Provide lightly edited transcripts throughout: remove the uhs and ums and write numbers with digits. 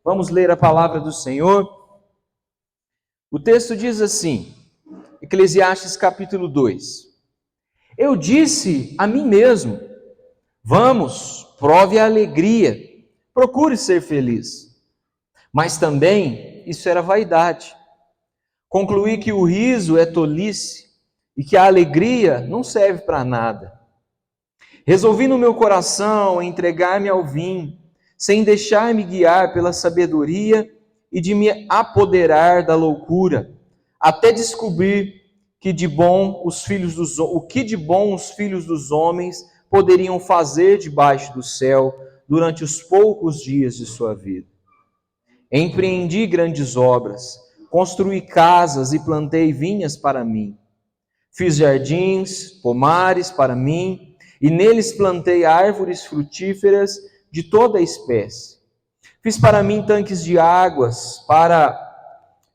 Vamos ler a palavra do Senhor. O texto diz assim, Eclesiastes capítulo 2. Eu disse a mim mesmo, vamos, prove a alegria, procure ser feliz. Mas também isso era vaidade. Concluí que o riso é tolice e que a alegria não serve para nada. Resolvi no meu coração entregar-me ao vinho, sem deixar-me guiar pela sabedoria e de me apoderar da loucura, até descobrir o que de bom os filhos dos homens poderiam fazer debaixo do céu durante os poucos dias de sua vida. Empreendi grandes obras, construí casas e plantei vinhas para mim. Fiz jardins, pomares para mim, e neles plantei árvores frutíferas de toda a espécie. Fiz para mim tanques de águas, para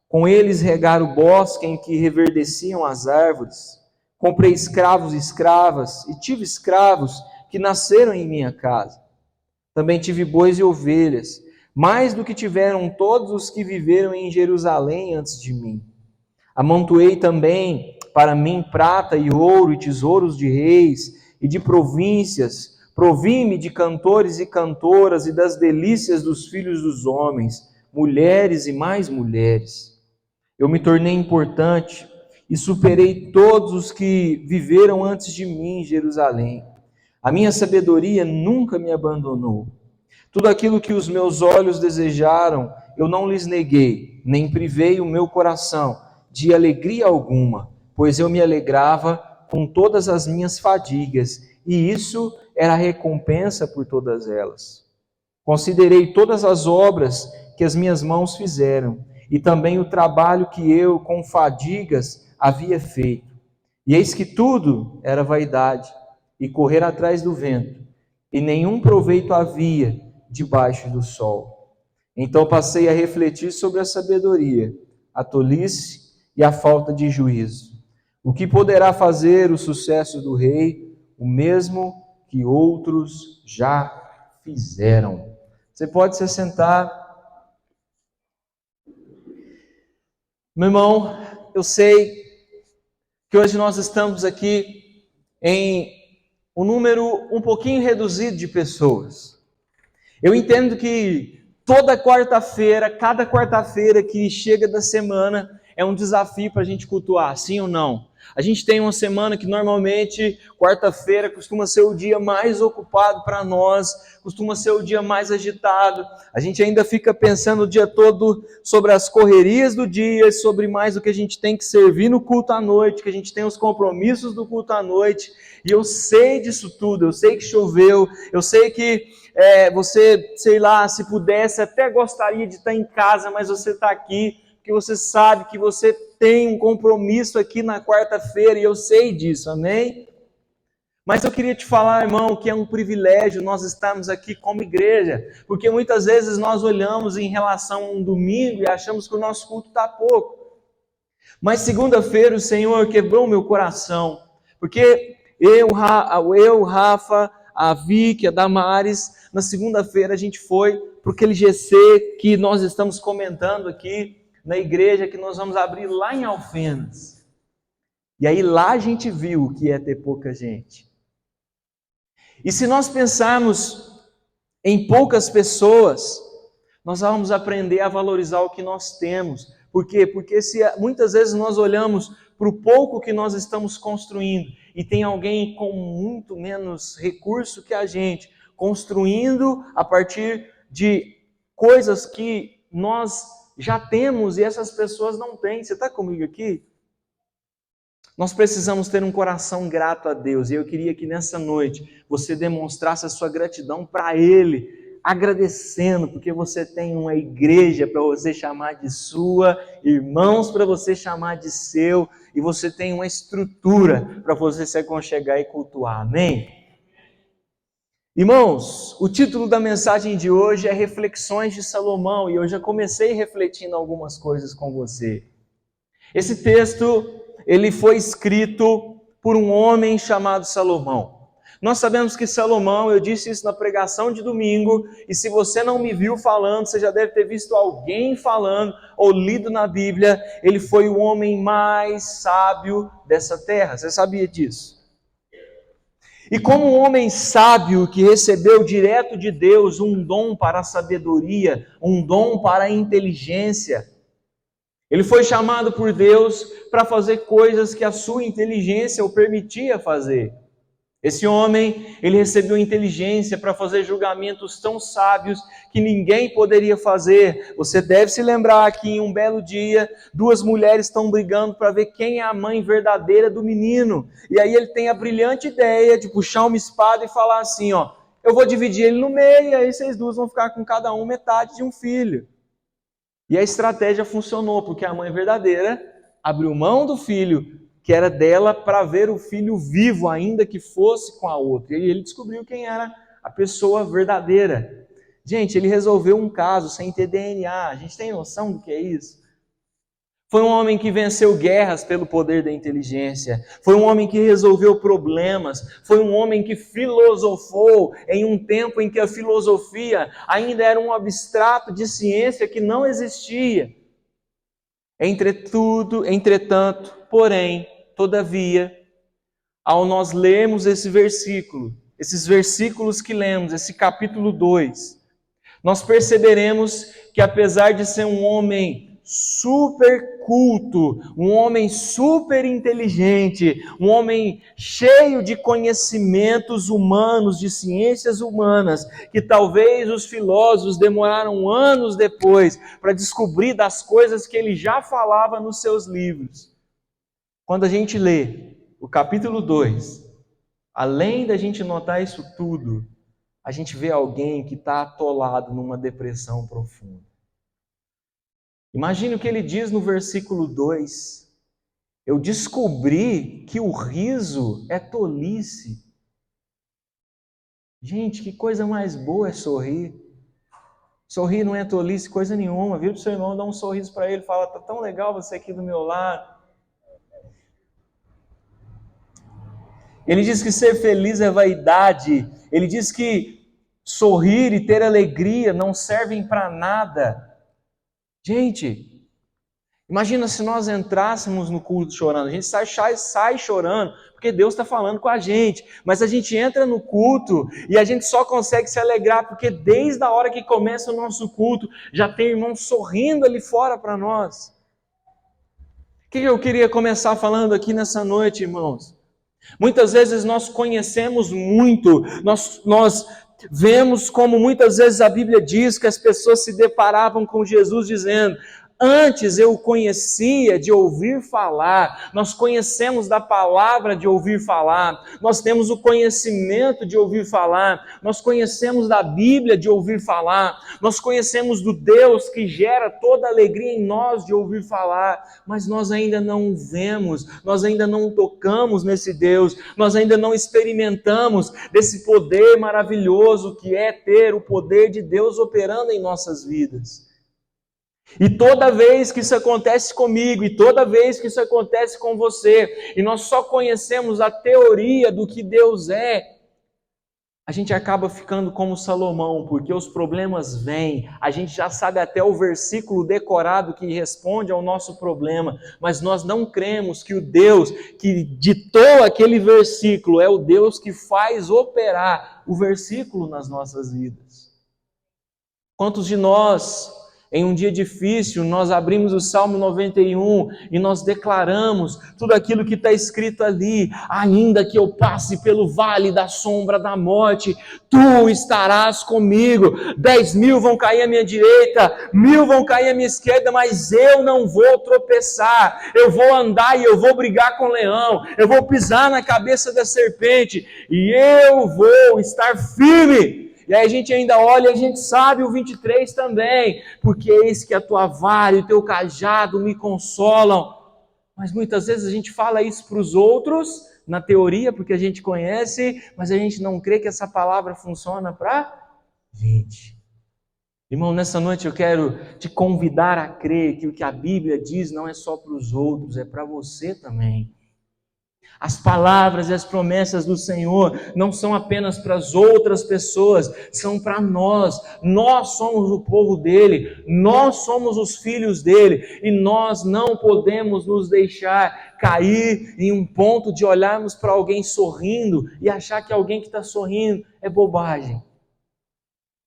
com eles regar o bosque em que reverdeciam as árvores. Comprei escravos e escravas, e tive escravos que nasceram em minha casa. Também tive bois e ovelhas, mais do que tiveram todos os que viveram em Jerusalém antes de mim. Amontoei também para mim prata e ouro e tesouros de reis e de províncias. Provi-me de cantores e cantoras e das delícias dos filhos dos homens, mulheres e mais mulheres. Eu me tornei importante e superei todos os que viveram antes de mim em Jerusalém. A minha sabedoria nunca me abandonou. Tudo aquilo que os meus olhos desejaram, eu não lhes neguei, nem privei o meu coração de alegria alguma, pois eu me alegrava com todas as minhas fadigas, e isso era a recompensa por todas elas. Considerei todas as obras que as minhas mãos fizeram, e também o trabalho que eu, com fadigas, havia feito. E eis que tudo era vaidade, e correr atrás do vento, e nenhum proveito havia debaixo do sol. Então passei a refletir sobre a sabedoria, a tolice e a falta de juízo. O que poderá fazer o sucesso do rei, o mesmo que outros já fizeram. Você pode se assentar. Meu irmão, eu sei que hoje nós estamos aqui em um número um pouquinho reduzido de pessoas. Eu entendo que cada quarta-feira que chega da semana é um desafio para a gente cultuar, sim ou não? A gente tem uma semana que normalmente, quarta-feira, costuma ser o dia mais ocupado para nós, costuma ser o dia mais agitado. A gente ainda fica pensando o dia todo sobre as correrias do dia, sobre mais o que a gente tem que servir no culto à noite, que a gente tem os compromissos do culto à noite. E eu sei disso tudo, eu sei que choveu, eu sei que você, sei lá, se pudesse, até gostaria de estar em casa, mas você está aqui, porque você sabe que você tem um compromisso aqui na quarta-feira, e eu sei disso, amém? Mas eu queria te falar, irmão, que é um privilégio nós estarmos aqui como igreja, porque muitas vezes nós olhamos em relação a um domingo e achamos que o nosso culto está pouco. Mas segunda-feira o Senhor quebrou o meu coração, porque eu, Rafa, a Vicky, a Damares, na segunda-feira a gente foi para aquele GC que nós estamos comentando aqui na igreja, que nós vamos abrir lá em Alfenas. E aí lá a gente viu o que é ter pouca gente. E se nós pensarmos em poucas pessoas, nós vamos aprender a valorizar o que nós temos. Por quê? Porque muitas vezes nós olhamos para o pouco que nós estamos construindo e tem alguém com muito menos recurso que a gente, construindo a partir de coisas que nós já temos e essas pessoas não têm. Você está comigo aqui? Nós precisamos ter um coração grato a Deus, e eu queria que nessa noite você demonstrasse a sua gratidão para Ele, agradecendo, porque você tem uma igreja para você chamar de sua, irmãos para você chamar de seu, e você tem uma estrutura para você se aconchegar e cultuar, amém? Irmãos, o título da mensagem de hoje é Reflexões de Salomão, e eu já comecei refletindo algumas coisas com você. Esse texto, ele foi escrito por um homem chamado Salomão. Nós sabemos que Salomão, eu disse isso na pregação de domingo, e se você não me viu falando, você já deve ter visto alguém falando ou lido na Bíblia, ele foi o homem mais sábio dessa terra. Você sabia disso? E como um homem sábio que recebeu direto de Deus um dom para a sabedoria, um dom para a inteligência, ele foi chamado por Deus para fazer coisas que a sua inteligência o permitia fazer. Esse homem, ele recebeu inteligência para fazer julgamentos tão sábios que ninguém poderia fazer. Você deve se lembrar que em um belo dia, duas mulheres estão brigando para ver quem é a mãe verdadeira do menino. E aí ele tem a brilhante ideia de puxar uma espada e falar assim, ó, eu vou dividir ele no meio, e aí vocês duas vão ficar com cada um metade de um filho. E a estratégia funcionou, porque a mãe verdadeira abriu mão do filho que era dela para ver o filho vivo, ainda que fosse com a outra. E ele descobriu quem era a pessoa verdadeira. Gente, ele resolveu um caso sem ter DNA. A gente tem noção do que é isso? Foi um homem que venceu guerras pelo poder da inteligência. Foi um homem que resolveu problemas. Foi um homem que filosofou em um tempo em que a filosofia ainda era um abstrato de ciência que não existia. Entretanto, porém, todavia, ao nós lermos esse versículo, esses versículos que lemos, esse capítulo 2, nós perceberemos que apesar de ser um homem super culto, um homem super inteligente, um homem cheio de conhecimentos humanos, de ciências humanas, que talvez os filósofos demoraram anos depois para descobrir das coisas que ele já falava nos seus livros. Quando a gente lê o capítulo 2, além da gente notar isso tudo, a gente vê alguém que está atolado numa depressão profunda. Imagine o que ele diz no versículo 2. Eu descobri que o riso é tolice. Gente, que coisa mais boa é sorrir. Sorrir não é tolice, coisa nenhuma. Vira para o seu irmão, dá um sorriso para ele, fala, tá tão legal você aqui do meu lado. Ele diz que ser feliz é vaidade. Ele diz que sorrir e ter alegria não servem para nada. Gente, imagina se nós entrássemos no culto chorando. A gente sai chorando porque Deus está falando com a gente. Mas a gente entra no culto e a gente só consegue se alegrar porque desde a hora que começa o nosso culto já tem irmão sorrindo ali fora para nós. O que eu queria começar falando aqui nessa noite, irmãos? Muitas vezes nós conhecemos muito, nós vemos como muitas vezes a Bíblia diz que as pessoas se deparavam com Jesus dizendo, antes eu o conhecia de ouvir falar, nós conhecemos da palavra de ouvir falar, nós temos o conhecimento de ouvir falar, nós conhecemos da Bíblia de ouvir falar, nós conhecemos do Deus que gera toda a alegria em nós de ouvir falar, mas nós ainda não o vemos, nós ainda não tocamos nesse Deus, nós ainda não experimentamos desse poder maravilhoso que é ter o poder de Deus operando em nossas vidas. E toda vez que isso acontece comigo, e toda vez que isso acontece com você, e nós só conhecemos a teoria do que Deus é, a gente acaba ficando como Salomão, porque os problemas vêm, a gente já sabe até o versículo decorado que responde ao nosso problema, mas nós não cremos que o Deus que ditou aquele versículo é o Deus que faz operar o versículo nas nossas vidas. Quantos de nós, em um dia difícil, nós abrimos o Salmo 91 e nós declaramos tudo aquilo que está escrito ali, ainda que eu passe pelo vale da sombra da morte, tu estarás comigo, 10.000 vão cair à minha direita, 1.000 vão cair à minha esquerda, mas eu não vou tropeçar, eu vou andar e eu vou brigar com o leão, eu vou pisar na cabeça da serpente e eu vou estar firme. E aí a gente ainda olha e a gente sabe o 23 também, porque eis que a tua vara e o teu cajado me consolam. Mas muitas vezes a gente fala isso para os outros, na teoria, porque a gente conhece, mas a gente não crê que essa palavra funciona para a gente. Irmão, nessa noite eu quero te convidar a crer que o que a Bíblia diz não é só para os outros, é para você também. As palavras e as promessas do Senhor não são apenas para as outras pessoas, são para nós. Nós somos o povo dele, nós somos os filhos dele, e nós não podemos nos deixar cair em um ponto de olharmos para alguém sorrindo e achar que alguém que está sorrindo é bobagem.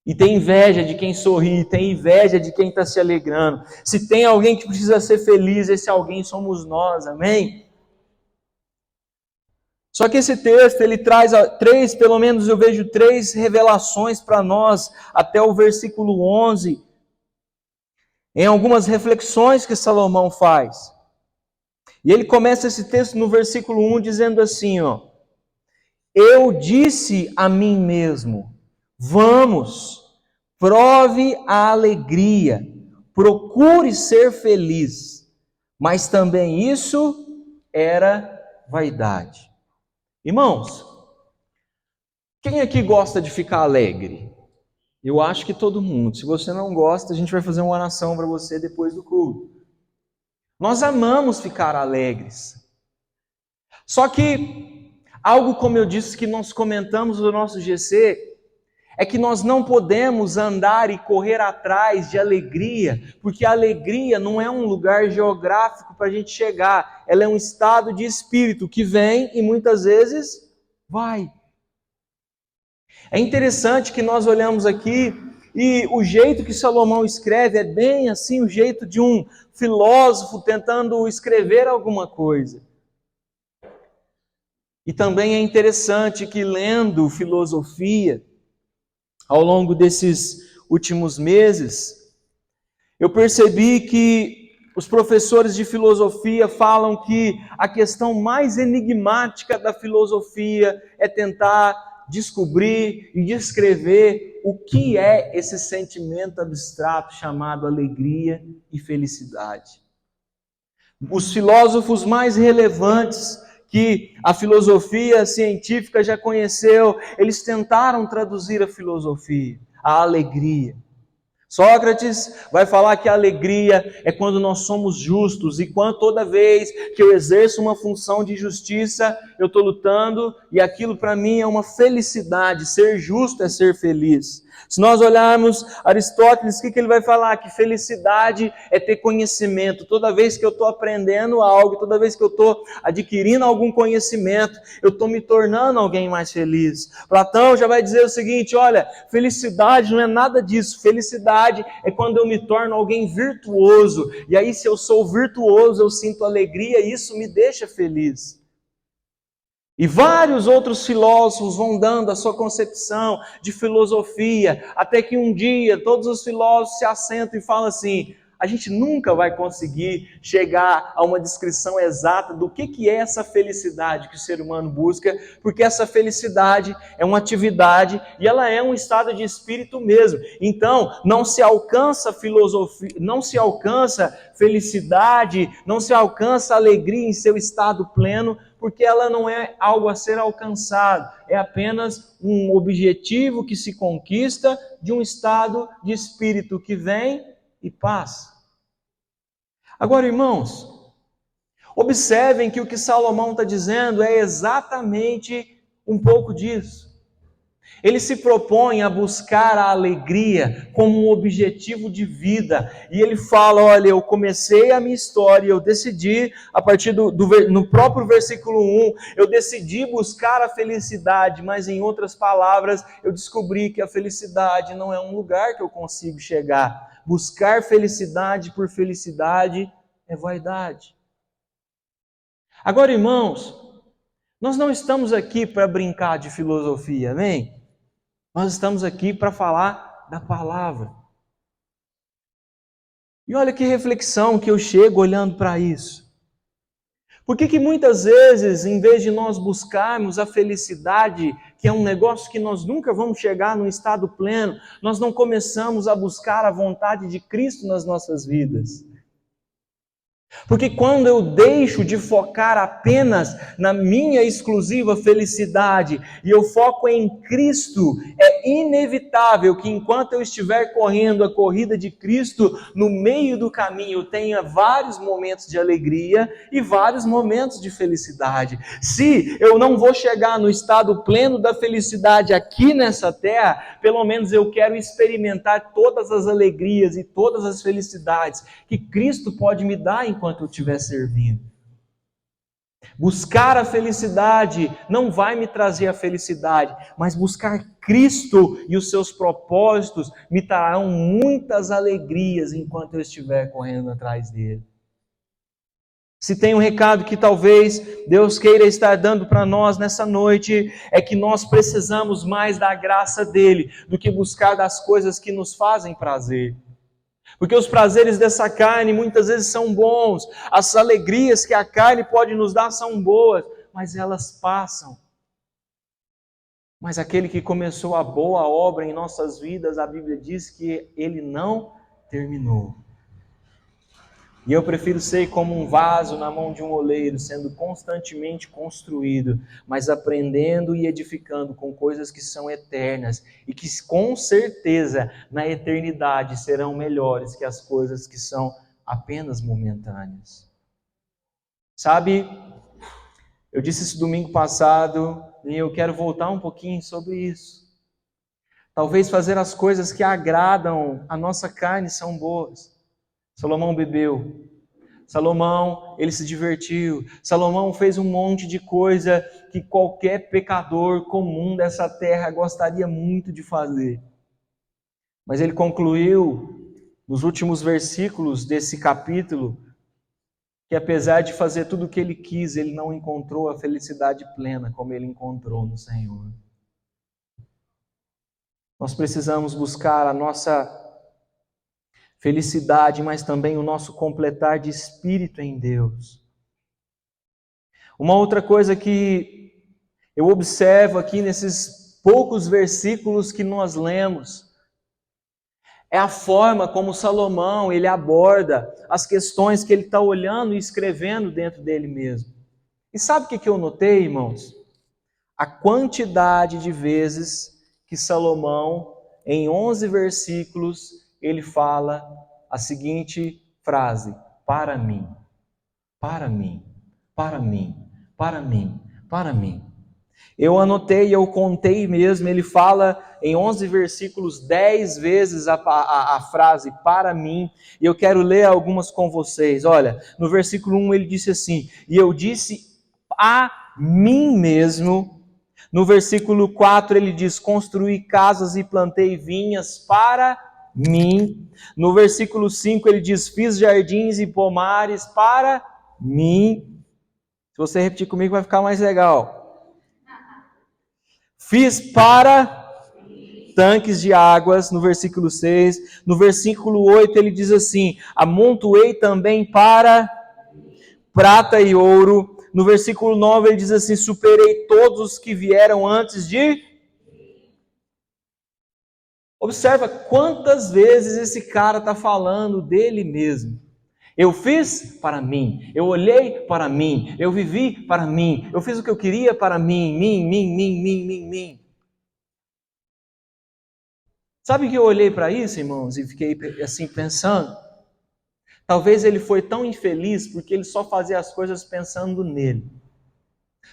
E tem inveja de quem sorri, tem inveja de quem está se alegrando. Se tem alguém que precisa ser feliz, esse alguém somos nós, amém? Só que esse texto, ele traz pelo menos eu vejo três revelações para nós, até o versículo 11, em algumas reflexões que Salomão faz. E ele começa esse texto no versículo 1 dizendo assim, ó: eu disse a mim mesmo, vamos, prove a alegria, procure ser feliz, mas também isso era vaidade. Irmãos, quem aqui gosta de ficar alegre? Eu acho que todo mundo. Se você não gosta, a gente vai fazer uma oração para você depois do culto. Nós amamos ficar alegres. Só que, algo como eu disse que nós comentamos no nosso GC, é que nós não podemos andar e correr atrás de alegria, porque a alegria não é um lugar geográfico para a gente chegar, ela é um estado de espírito que vem e muitas vezes vai. É interessante que nós olhamos aqui e o jeito que Salomão escreve é bem assim, o jeito de um filósofo tentando escrever alguma coisa. E também é interessante que lendo filosofia, ao longo desses últimos meses, eu percebi que os professores de filosofia falam que a questão mais enigmática da filosofia é tentar descobrir e descrever o que é esse sentimento abstrato chamado alegria e felicidade. Os filósofos mais relevantes que a filosofia científica já conheceu, eles tentaram traduzir a filosofia, a alegria. Sócrates vai falar que a alegria é quando nós somos justos, e quando toda vez que eu exerço uma função de justiça, eu estou lutando, e aquilo para mim é uma felicidade, ser justo é ser feliz. Se nós olharmos Aristóteles, o que ele vai falar? Que felicidade é ter conhecimento. Toda vez que eu estou aprendendo algo, toda vez que eu estou adquirindo algum conhecimento, eu estou me tornando alguém mais feliz. Platão já vai dizer o seguinte, olha, felicidade não é nada disso. Felicidade é quando eu me torno alguém virtuoso. E aí, se eu sou virtuoso, eu sinto alegria e isso me deixa feliz. E vários outros filósofos vão dando a sua concepção de filosofia, até que um dia todos os filósofos se assentam e falam assim, a gente nunca vai conseguir chegar a uma descrição exata do que é essa felicidade que o ser humano busca, porque essa felicidade é uma atividade e ela é um estado de espírito mesmo. Então, não se alcança filosofia, não se alcança felicidade, não se alcança alegria em seu estado pleno, porque ela não é algo a ser alcançado, é apenas um objetivo que se conquista de um estado de espírito que vem e passa. Agora, irmãos, observem que o que Salomão está dizendo é exatamente um pouco disso. Ele se propõe a buscar a alegria como um objetivo de vida. E ele fala, olha, eu comecei a minha história, eu decidi, a partir no próprio versículo 1, eu decidi buscar a felicidade, mas em outras palavras, eu descobri que a felicidade não é um lugar que eu consigo chegar. Buscar felicidade por felicidade é vaidade. Agora, irmãos, nós não estamos aqui para brincar de filosofia, amém? Nós estamos aqui para falar da palavra. E olha que reflexão que eu chego olhando para isso. Por que muitas vezes, em vez de nós buscarmos a felicidade, que é um negócio que nós nunca vamos chegar num estado pleno, nós não começamos a buscar a vontade de Cristo nas nossas vidas? Porque quando eu deixo de focar apenas na minha exclusiva felicidade e eu foco em Cristo, é inevitável que enquanto eu estiver correndo a corrida de Cristo, no meio do caminho eu tenha vários momentos de alegria e vários momentos de felicidade. Se eu não vou chegar no estado pleno da felicidade aqui nessa terra, pelo menos eu quero experimentar todas as alegrias e todas as felicidades que Cristo pode me dar enquanto eu estiver servindo. Buscar a felicidade não vai me trazer a felicidade, mas buscar Cristo e os seus propósitos me trarão muitas alegrias enquanto eu estiver correndo atrás dele. Se tem um recado que talvez Deus queira estar dando para nós nessa noite, é que nós precisamos mais da graça dele do que buscar das coisas que nos fazem prazer. Porque os prazeres dessa carne muitas vezes são bons, as alegrias que a carne pode nos dar são boas, mas elas passam. Mas aquele que começou a boa obra em nossas vidas, a Bíblia diz que ele não terminou. E eu prefiro ser como um vaso na mão de um oleiro, sendo constantemente construído, mas aprendendo e edificando com coisas que são eternas e que com certeza na eternidade serão melhores que as coisas que são apenas momentâneas. Sabe, eu disse isso domingo passado e eu quero voltar um pouquinho sobre isso. Talvez fazer as coisas que agradam a nossa carne são boas. Salomão bebeu, Salomão, ele se divertiu, Salomão fez um monte de coisa que qualquer pecador comum dessa terra gostaria muito de fazer. Mas ele concluiu, nos últimos versículos desse capítulo, que apesar de fazer tudo o que ele quis, ele não encontrou a felicidade plena como ele encontrou no Senhor. Nós precisamos buscar a nossa felicidade, mas também o nosso completar de espírito em Deus. Uma outra coisa que eu observo aqui nesses poucos versículos que nós lemos é a forma como Salomão ele aborda as questões que ele está olhando e escrevendo dentro dele mesmo. E sabe o que eu notei, irmãos? A quantidade de vezes que Salomão, em 11 versículos, ele fala a seguinte frase: para mim, para mim, para mim, para mim, para mim. Eu anotei, eu contei mesmo, ele fala em 11 versículos 10 vezes a frase para mim, e eu quero ler algumas com vocês. Olha, no versículo 1 ele disse assim: e eu disse a mim mesmo. No versículo 4 ele diz: construí casas e plantei vinhas para mim. No versículo 5 ele diz: fiz jardins e pomares para mim. Se você repetir comigo vai ficar mais legal. Fiz para tanques de águas, no versículo 6. No versículo 8 ele diz assim: amontoei também para prata e ouro. No versículo 9 ele diz assim: superei todos os que vieram antes de... Observa quantas vezes esse cara está falando dele mesmo. Eu fiz para mim, eu olhei para mim, eu vivi para mim, eu fiz o que eu queria para mim, mim. Sabe que eu olhei para isso, irmãos, e fiquei assim pensando? Talvez ele foi tão infeliz porque ele só fazia as coisas pensando nele.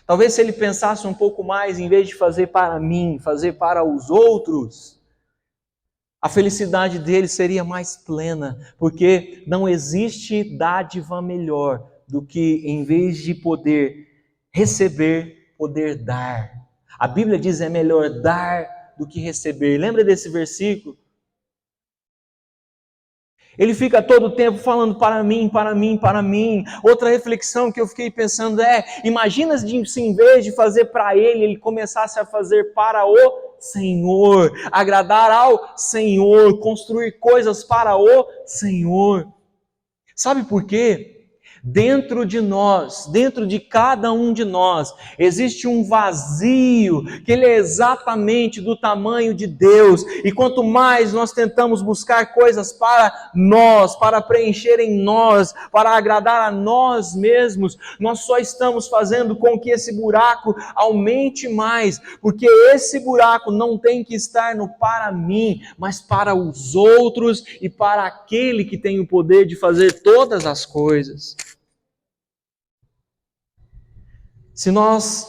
Talvez se ele pensasse um pouco mais, em vez de fazer para mim, fazer para os outros, a felicidade dele seria mais plena, porque não existe dádiva melhor do que, em vez de poder receber, poder dar. A Bíblia diz: é melhor dar do que receber. Lembra desse versículo? Ele fica todo o tempo falando para mim, para mim, para mim. Outra reflexão que eu fiquei pensando é: imagina se em vez de fazer para ele começasse a fazer para o Senhor, agradar ao Senhor, construir coisas para o Senhor. Sabe por quê? Dentro de nós, dentro de cada um de nós, existe um vazio, que ele é exatamente do tamanho de Deus. E quanto mais nós tentamos buscar coisas para nós, para preencher em nós, para agradar a nós mesmos, nós só estamos fazendo com que esse buraco aumente mais, porque esse buraco não tem que estar no para mim, mas para os outros e para aquele que tem o poder de fazer todas as coisas. Se nós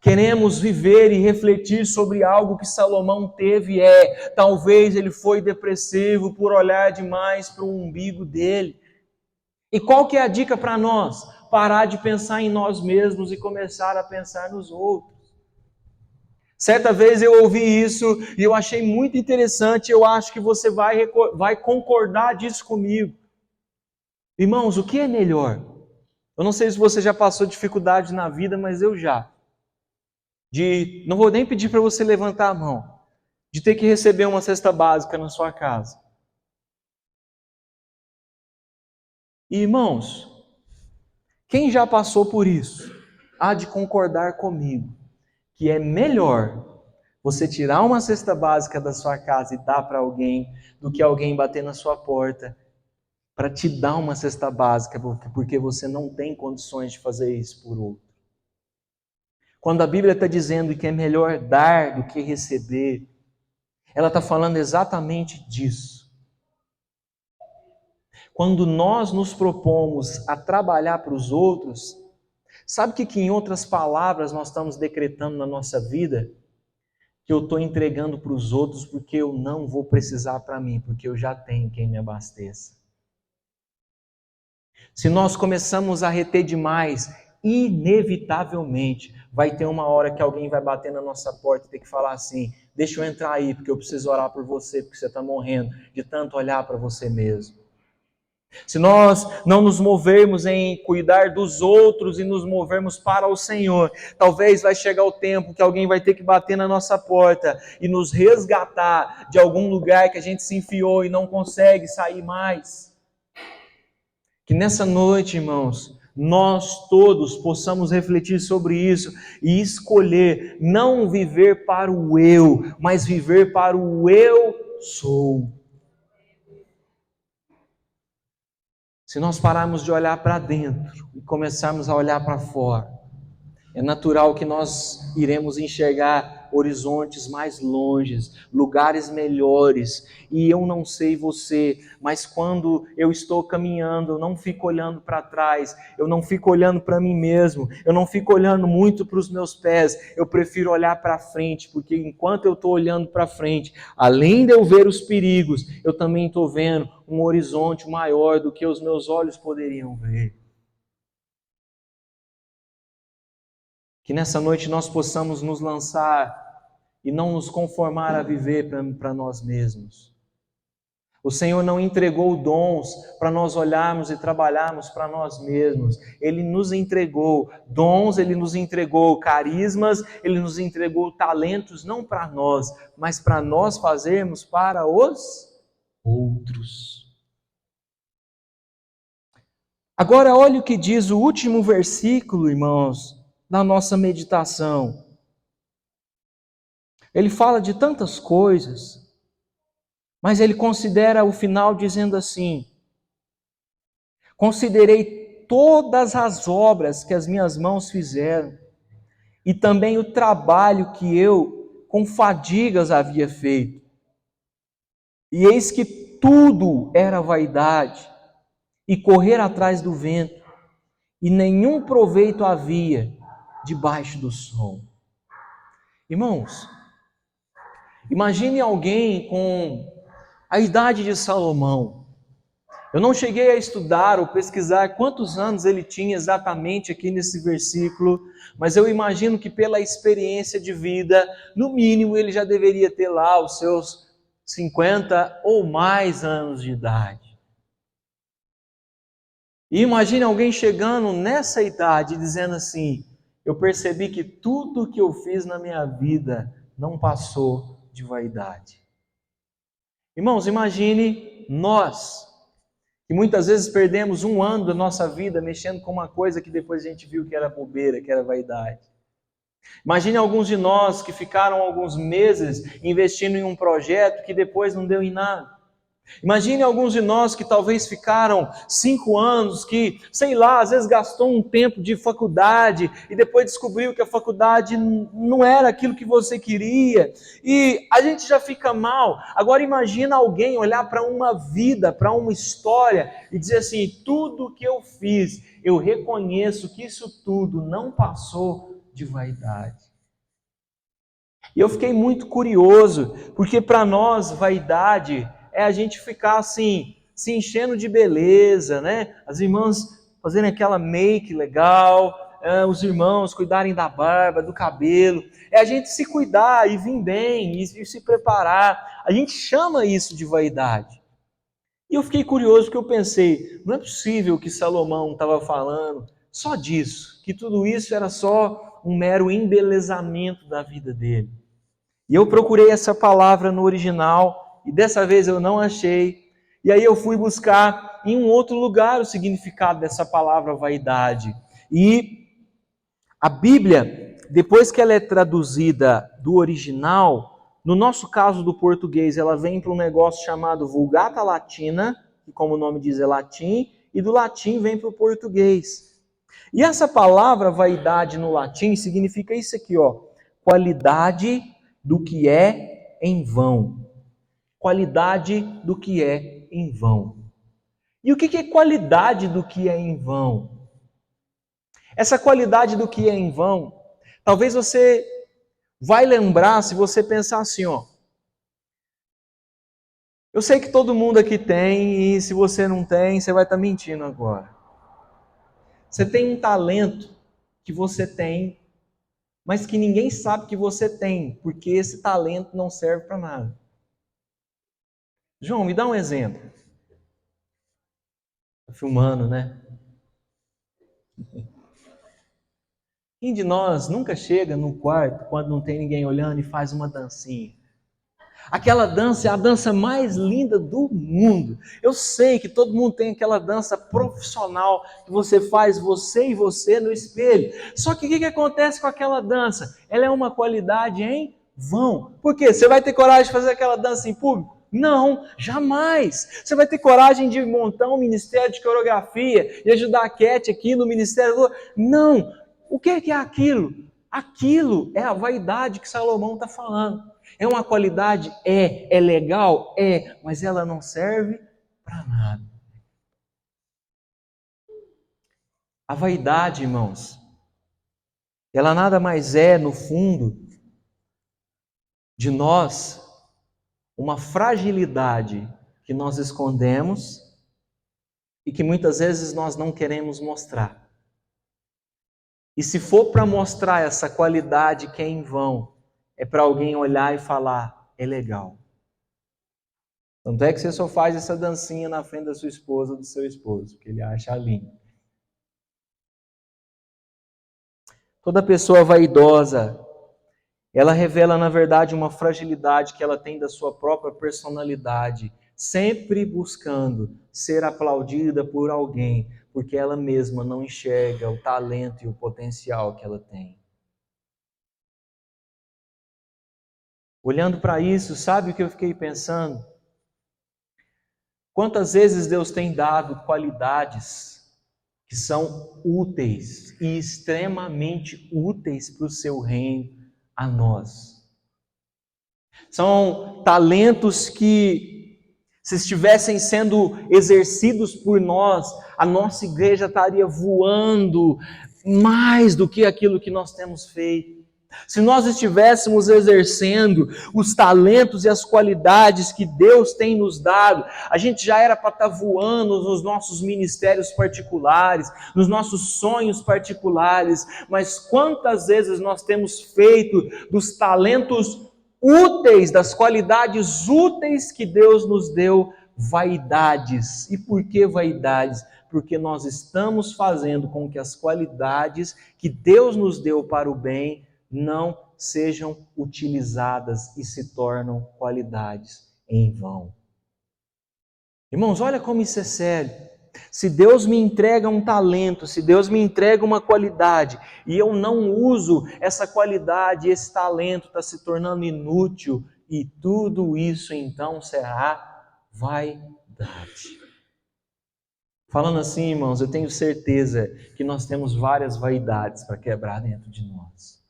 queremos viver e refletir sobre algo que Salomão teve, talvez ele foi depressivo por olhar demais para o umbigo dele. E qual que é a dica para nós? Parar de pensar em nós mesmos e começar a pensar nos outros. Certa vez eu ouvi isso e eu achei muito interessante, eu acho que você vai concordar disso comigo. Irmãos, o que é melhor? Eu não sei se você já passou dificuldade na vida, mas eu já. Não vou nem pedir para você levantar a mão, de ter que receber uma cesta básica na sua casa. E, irmãos, quem já passou por isso, há de concordar comigo, que é melhor você tirar uma cesta básica da sua casa e dar para alguém, do que alguém bater na sua porta para te dar uma cesta básica, porque você não tem condições de fazer isso por outro. Quando a Bíblia está dizendo que é melhor dar do que receber, ela está falando exatamente disso. Quando nós nos propomos a trabalhar para os outros, sabe o que em outras palavras nós estamos decretando na nossa vida? Que eu estou entregando para os outros porque eu não vou precisar para mim, porque eu já tenho quem me abasteça. Se nós começamos a reter demais, inevitavelmente vai ter uma hora que alguém vai bater na nossa porta e ter que falar assim: deixa eu entrar aí, porque eu preciso orar por você, porque você está morrendo de tanto olhar para você mesmo. Se nós não nos movermos em cuidar dos outros e nos movermos para o Senhor, talvez vai chegar o tempo que alguém vai ter que bater na nossa porta e nos resgatar de algum lugar que a gente se enfiou e não consegue sair mais. Que nessa noite, irmãos, nós todos possamos refletir sobre isso e escolher não viver para o eu, mas viver para o eu sou. Se nós pararmos de olhar para dentro e começarmos a olhar para fora, é natural que nós iremos enxergar horizontes mais longes, lugares melhores. E eu não sei você, mas quando eu estou caminhando, eu não fico olhando para trás, eu não fico olhando para mim mesmo, eu não fico olhando muito para os meus pés, eu prefiro olhar para frente, porque enquanto eu estou olhando para frente, além de eu ver os perigos, eu também estou vendo um horizonte maior do que os meus olhos poderiam ver. Que nessa noite nós possamos nos lançar e não nos conformar a viver para nós mesmos. O Senhor não entregou dons para nós olharmos e trabalharmos para nós mesmos. Ele nos entregou dons, Ele nos entregou carismas, Ele nos entregou talentos, não para nós, mas para nós fazermos para os outros. Agora olhe o que diz o último versículo, irmãos, da nossa meditação. Ele fala de tantas coisas, mas ele considera o final dizendo assim: considerei todas as obras que as minhas mãos fizeram, e também o trabalho que eu com fadigas havia feito. E eis que tudo era vaidade, e correr atrás do vento, e nenhum proveito havia debaixo do sol. Irmãos, imagine alguém com a idade de Salomão. Eu não cheguei a estudar ou pesquisar quantos anos ele tinha exatamente aqui nesse versículo, mas eu imagino que pela experiência de vida, no mínimo ele já deveria ter lá os seus 50 ou mais anos de idade. E imagine alguém chegando nessa idade dizendo assim: eu percebi que tudo que eu fiz na minha vida não passou de vaidade. Irmãos, imagine nós Que muitas vezes perdemos um ano da nossa vida mexendo com uma coisa que depois a gente viu que era bobeira, que era vaidade. Imagine alguns de nós que ficaram alguns meses investindo em um projeto que depois não deu em nada. Imagine alguns de nós que talvez ficaram 5 anos, que, sei lá, às vezes gastou um tempo de faculdade e depois descobriu que a faculdade não era aquilo que você queria e a gente já fica mal. Agora imagina alguém olhar para uma vida, para uma história e dizer assim, tudo que eu fiz, eu reconheço que isso tudo não passou de vaidade. E eu fiquei muito curioso, porque para nós vaidade é a gente ficar assim, se enchendo de beleza, né? As irmãs fazendo aquela make legal, os irmãos cuidarem da barba, do cabelo. É a gente se cuidar e vir bem, e se preparar. A gente chama isso de vaidade. E eu fiquei curioso porque eu pensei, não é possível que Salomão estava falando só disso, que tudo isso era só um mero embelezamento da vida dele. E eu procurei essa palavra no original, e dessa vez eu não achei. E aí eu fui buscar em um outro lugar o significado dessa palavra vaidade. E a Bíblia, depois que ela é traduzida do original, no nosso caso do português, ela vem para um negócio chamado Vulgata Latina, que como o nome diz é latim, e do latim vem para o português. E essa palavra vaidade no latim significa isso aqui, ó, qualidade do que é em vão. Qualidade do que é em vão. E o que é qualidade do que é em vão? Essa qualidade do que é em vão, talvez você vai lembrar se você pensar assim, ó. Eu sei que todo mundo aqui tem, e se você não tem, você vai estar mentindo agora. Você tem um talento que você tem, mas que ninguém sabe que você tem, porque esse talento não serve para nada. João, me dá um exemplo. Tá filmando, né? Quem de nós nunca chega no quarto quando não tem ninguém olhando e faz uma dancinha? Aquela dança é a dança mais linda do mundo. Eu sei que todo mundo tem aquela dança profissional que você faz, você e você no espelho. Só que o que acontece com aquela dança? Ela é uma qualidade em vão. Por quê? Você vai ter coragem de fazer aquela dança em público? Não, jamais. Você vai ter coragem de montar um ministério de coreografia e ajudar a Cat aqui no ministério? Não. O que é aquilo? Aquilo é a vaidade que Salomão está falando. É uma qualidade? É legal? É, mas ela não serve para nada. A vaidade, irmãos, ela nada mais é, no fundo, de nós, uma fragilidade que nós escondemos e que muitas vezes nós não queremos mostrar. E se for para mostrar essa qualidade que é em vão, é para alguém olhar e falar, é legal. Tanto é que você só faz essa dancinha na frente da sua esposa ou do seu esposo, que ele acha lindo. Toda pessoa vaidosa, ela revela, na verdade, uma fragilidade que ela tem da sua própria personalidade, sempre buscando ser aplaudida por alguém, porque ela mesma não enxerga o talento e o potencial que ela tem. Olhando para isso, sabe o que eu fiquei pensando? Quantas vezes Deus tem dado qualidades que são úteis e extremamente úteis para o seu reino a nós. São talentos que, se estivessem sendo exercidos por nós, a nossa igreja estaria voando mais do que aquilo que nós temos feito. Se nós estivéssemos exercendo os talentos e as qualidades que Deus tem nos dado, a gente já era para estar voando nos nossos ministérios particulares, nos nossos sonhos particulares, mas quantas vezes nós temos feito dos talentos úteis, das qualidades úteis que Deus nos deu, vaidades. E por que vaidades? Porque nós estamos fazendo com que as qualidades que Deus nos deu para o bem não sejam utilizadas e se tornam qualidades em vão. Irmãos, olha como isso é sério. Se Deus me entrega um talento, se Deus me entrega uma qualidade, e eu não uso essa qualidade, esse talento está se tornando inútil, e tudo isso então será vaidade. Falando assim, irmãos, eu tenho certeza que nós temos várias vaidades para quebrar dentro de nós.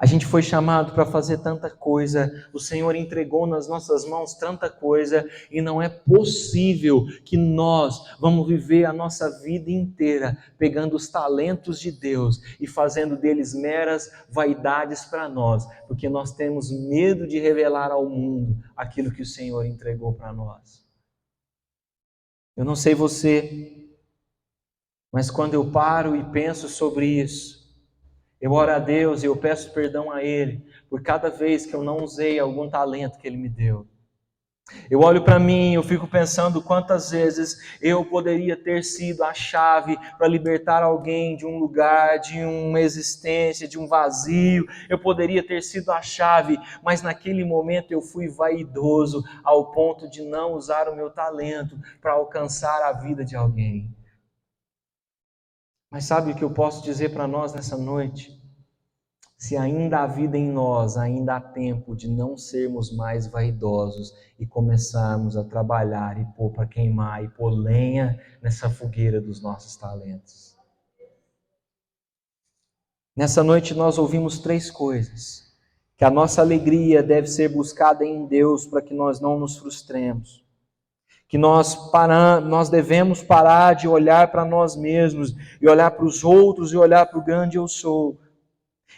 A gente foi chamado para fazer tanta coisa, o Senhor entregou nas nossas mãos tanta coisa, e não é possível que nós vamos viver a nossa vida inteira pegando os talentos de Deus e fazendo deles meras vaidades para nós, porque nós temos medo de revelar ao mundo aquilo que o Senhor entregou para nós. Eu não sei você, mas quando eu paro e penso sobre isso, eu oro a Deus e eu peço perdão a Ele por cada vez que eu não usei algum talento que Ele me deu. Eu olho para mim, eu fico pensando quantas vezes eu poderia ter sido a chave para libertar alguém de um lugar, de uma existência, de um vazio. Eu poderia ter sido a chave, mas naquele momento eu fui vaidoso ao ponto de não usar o meu talento para alcançar a vida de alguém. Mas sabe o que eu posso dizer para nós nessa noite? Se ainda há vida em nós, ainda há tempo de não sermos mais vaidosos e começarmos a trabalhar e pôr para queimar e pôr lenha nessa fogueira dos nossos talentos. Nessa noite nós ouvimos 3 coisas. Que a nossa alegria deve ser buscada em Deus para que nós não nos frustremos. Que nós devemos parar de olhar para nós mesmos e olhar para os outros e olhar para o grande eu sou.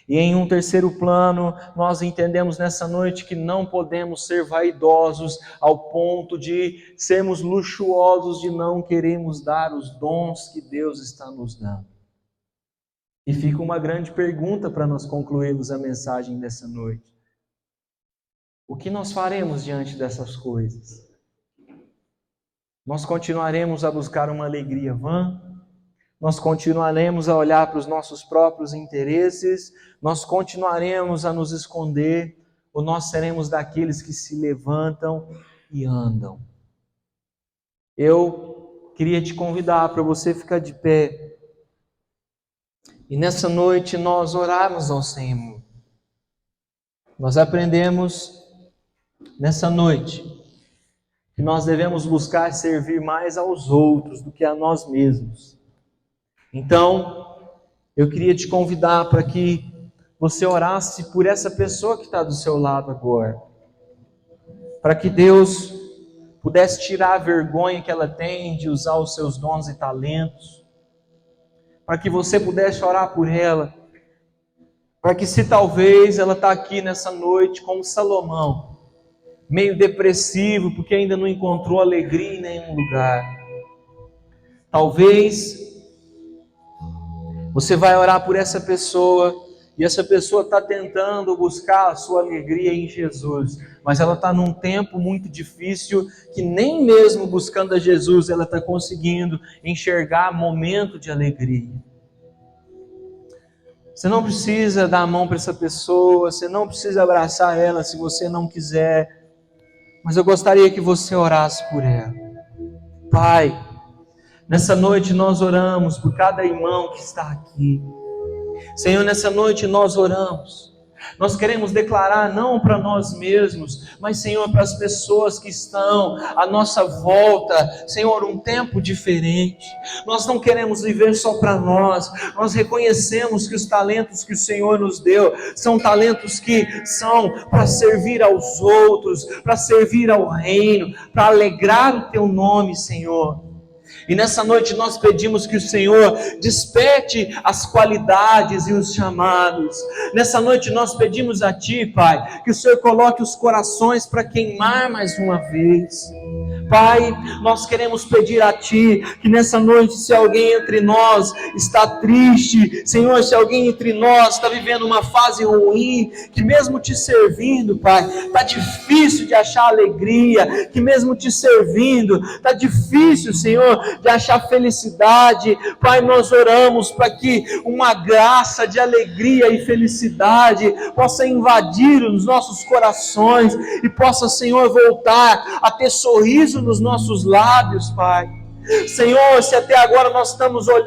E em um terceiro plano, nós entendemos nessa noite que não podemos ser vaidosos ao ponto de sermos luxuosos, de não queremos dar os dons que Deus está nos dando. E fica uma grande pergunta para nós concluirmos a mensagem dessa noite. O que nós faremos diante dessas coisas? Nós continuaremos a buscar uma alegria vã? Nós continuaremos a olhar para os nossos próprios interesses? Nós continuaremos a nos esconder? Ou nós seremos daqueles que se levantam e andam? Eu queria te convidar para você ficar de pé. E nessa noite nós orarmos ao Senhor. Nós aprendemos nessa noite que nós devemos buscar servir mais aos outros do que a nós mesmos. Então, eu queria te convidar para que você orasse por essa pessoa que está do seu lado agora. Para que Deus pudesse tirar a vergonha que ela tem de usar os seus dons e talentos. Para que você pudesse orar por ela. Para que se talvez ela está aqui nessa noite como Salomão, meio depressivo, porque ainda não encontrou alegria em nenhum lugar. Talvez você vai orar por essa pessoa, e essa pessoa está tentando buscar a sua alegria em Jesus, mas ela está num tempo muito difícil, que nem mesmo buscando a Jesus, ela está conseguindo enxergar momento de alegria. Você não precisa dar a mão para essa pessoa, você não precisa abraçar ela se você não quiser, mas eu gostaria que você orasse por ela. Pai, nessa noite nós oramos por cada irmão que está aqui. Senhor, nessa noite nós oramos. Nós queremos declarar não para nós mesmos, mas, Senhor, para as pessoas que estão à nossa volta, Senhor, um tempo diferente. Nós não queremos viver só para nós. Nós reconhecemos que os talentos que o Senhor nos deu são talentos que são para servir aos outros, para servir ao reino, para alegrar o Teu nome, Senhor. E nessa noite nós pedimos que o Senhor desperte as qualidades e os chamados. Nessa noite nós pedimos a Ti, Pai, que o Senhor coloque os corações para queimar mais uma vez. Pai, nós queremos pedir a Ti que nessa noite, se alguém entre nós está triste, Senhor, se alguém entre nós está vivendo uma fase ruim, que mesmo Te servindo, Pai, está difícil de achar alegria, que mesmo Te servindo, está difícil, Senhor, de achar felicidade. Pai, nós oramos para que uma graça de alegria e felicidade possa invadir os nossos corações e possa, Senhor, voltar a ter sorriso isso nos nossos lábios, Pai. Senhor, se até agora nós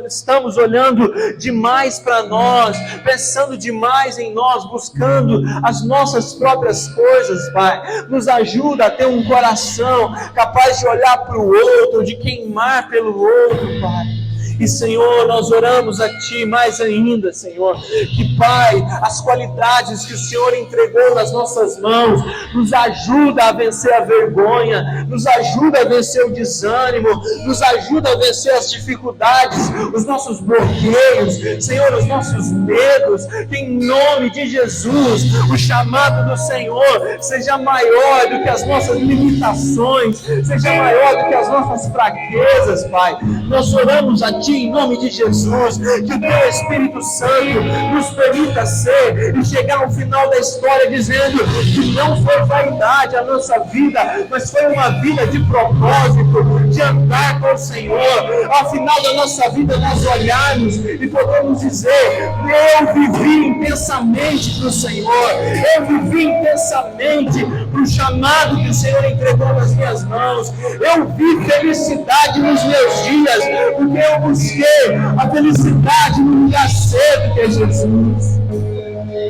estamos olhando demais para nós, pensando demais em nós, buscando as nossas próprias coisas, Pai, nos ajuda a ter um coração capaz de olhar para o outro, de queimar pelo outro, Pai. E Senhor, nós oramos a Ti mais ainda, Senhor, que Pai, as qualidades que o Senhor entregou nas nossas mãos, nos ajuda a vencer a vergonha, nos ajuda a vencer o desânimo, nos ajuda a vencer as dificuldades, os nossos bloqueios, Senhor, os nossos medos, que em nome de Jesus, o chamado do Senhor seja maior do que as nossas limitações, seja maior do que as nossas fraquezas, Pai. Nós oramos a Ti em nome de Jesus, que o Teu Espírito Santo nos permita ser e chegar ao final da história dizendo que não foi vaidade a nossa vida, mas foi uma vida de propósito, de andar com o Senhor. Ao final da nossa vida nós olharmos e podemos dizer: eu vivi intensamente para o Senhor, eu vivi intensamente para o chamado que o Senhor entregou nas minhas mãos, eu vi felicidade nos meus dias, porque eu busquei a felicidade no lugar certo, que é Jesus.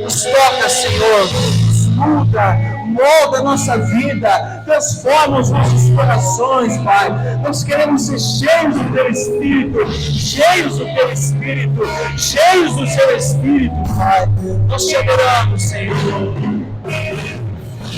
Nos toca, Senhor, nos muda, molda a nossa vida, transforma os nossos corações, Pai. Nós queremos ser cheios do Teu Espírito, cheios do Teu Espírito, cheios do Seu Espírito, Pai. Nós te adoramos, Senhor.